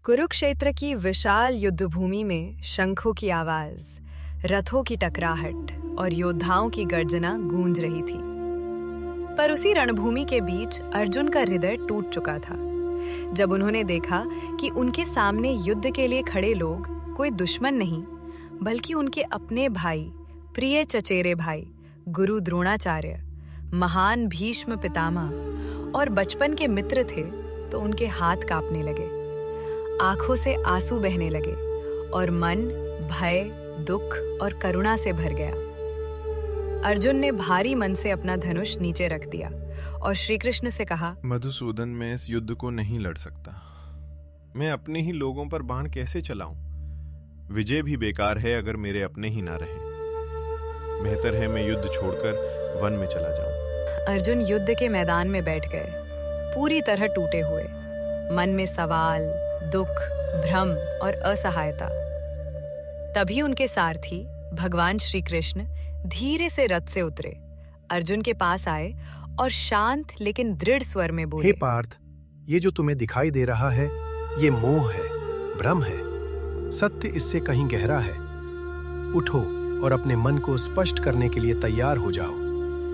कुरुक्षेत्र की विशाल युद्धभूमि में शंखों की आवाज, रथों की टकराहट और योद्धाओं की गर्जना गूंज रही थी। पर उसी रणभूमि के बीच अर्जुन का हृदय टूट चुका था जब उन्होंने देखा कि उनके सामने युद्ध के लिए खड़े लोग कोई दुश्मन नहीं बल्कि उनके अपने भाई, प्रिय चचेरे भाई, गुरु द्रोणाचार्य, महान भीष्म पितामह और बचपन के मित्र थे। तो उनके हाथ कांपने लगे, आंखों से आंसू बहने लगे और मन भय, दुख और करुणा से भर गया। अर्जुन ने भारी मन से अपना धनुष नीचे रख दिया और श्री कृष्ण से कहा, मधुसूदन, मैं इस युद्ध को नहीं लड़ सकता। मैं अपने ही लोगों पर बाण कैसे चलाऊं? विजय भी बेकार है अगर मेरे अपने ही ना रहे। बेहतर है मैं युद्ध छोड़कर वन में चला जाऊं। अर्जुन युद्ध के मैदान में बैठ गए, पूरी तरह टूटे हुए, मन में सवाल, दुख, भ्रम और असहायता। तभी उनके सारथी भगवान श्री कृष्ण धीरे से रथ से उतरे, अर्जुन के पास आए और शांत लेकिन दृढ़ स्वर में बोले, हे पार्थ, ये जो तुम्हें दिखाई दे रहा है ये मोह है, भ्रम है। सत्य इससे कहीं गहरा है। उठो और अपने मन को स्पष्ट करने के लिए तैयार हो जाओ,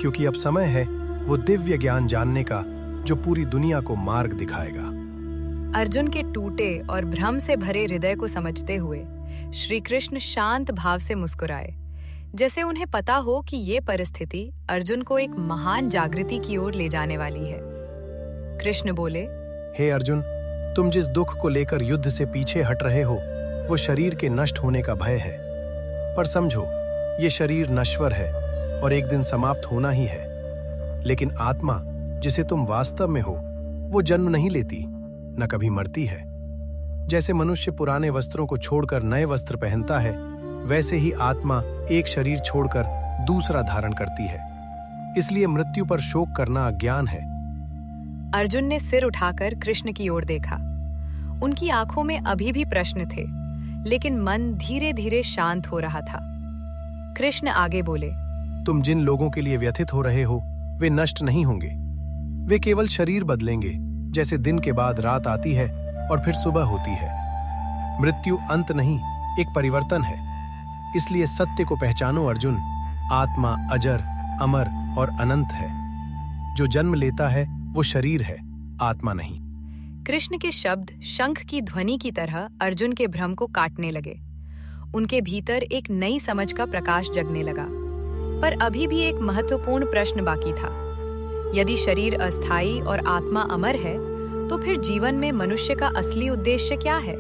क्योंकि अब समय है वो दिव्य ज्ञान जानने का जो पूरी दुनिया को मार्ग दिखाएगा। अर्जुन के टूटे और भ्रम से भरे हृदय को समझते हुए श्री कृष्ण शांत भाव से मुस्कुराए, जैसे उन्हें पता हो कि ये परिस्थिति अर्जुन को एक महान जागृति की ओर ले जाने वाली है। कृष्ण बोले, हे अर्जुन, तुम जिस दुख को लेकर युद्ध से पीछे हट रहे हो वो शरीर के नष्ट होने का भय है। पर समझो, ये शरीर नश्वर है और एक दिन समाप्त होना ही है। लेकिन आत्मा जिसे तुम वास्तव में हो वो जन्म नहीं लेती, न कभी मरती है। जैसे मनुष्य पुराने वस्त्रों को छोड़कर नए वस्त्र पहनता है, वैसे ही आत्मा एक शरीर छोड़कर दूसरा धारण करती है। इसलिए मृत्यु पर शोक करना अज्ञान है। अर्जुन ने सिर उठाकर कृष्ण की ओर देखा। उनकी आंखों में अभी भी प्रश्न थे, लेकिन मन धीरे धीरे शांत हो रहा था। कृष्ण आगे बोले, तुम जिन लोगों के लिए व्यथित हो रहे हो वे नष्ट नहीं होंगे। वे केवल शरीर बदलेंगे, जैसे दिन के बाद रात आती है और फिर सुबह होती है। मृत्यु अंत नहीं, एक परिवर्तन है। इसलिए सत्य को पहचानो अर्जुन। आत्मा अजर, अमर और अनंत है। जो जन्म लेता है वो शरीर है, आत्मा नहीं। कृष्ण के शब्द शंख की ध्वनि की तरह अर्जुन के भ्रम को काटने लगे। उनके भीतर एक नई समझ का प्रकाश जगने लगा। पर अभी भी एक महत्वपूर्ण प्रश्न बाकी था। यदि शरीर अस्थायी और आत्मा अमर है, तो फिर जीवन में मनुष्य का असली उद्देश्य क्या है?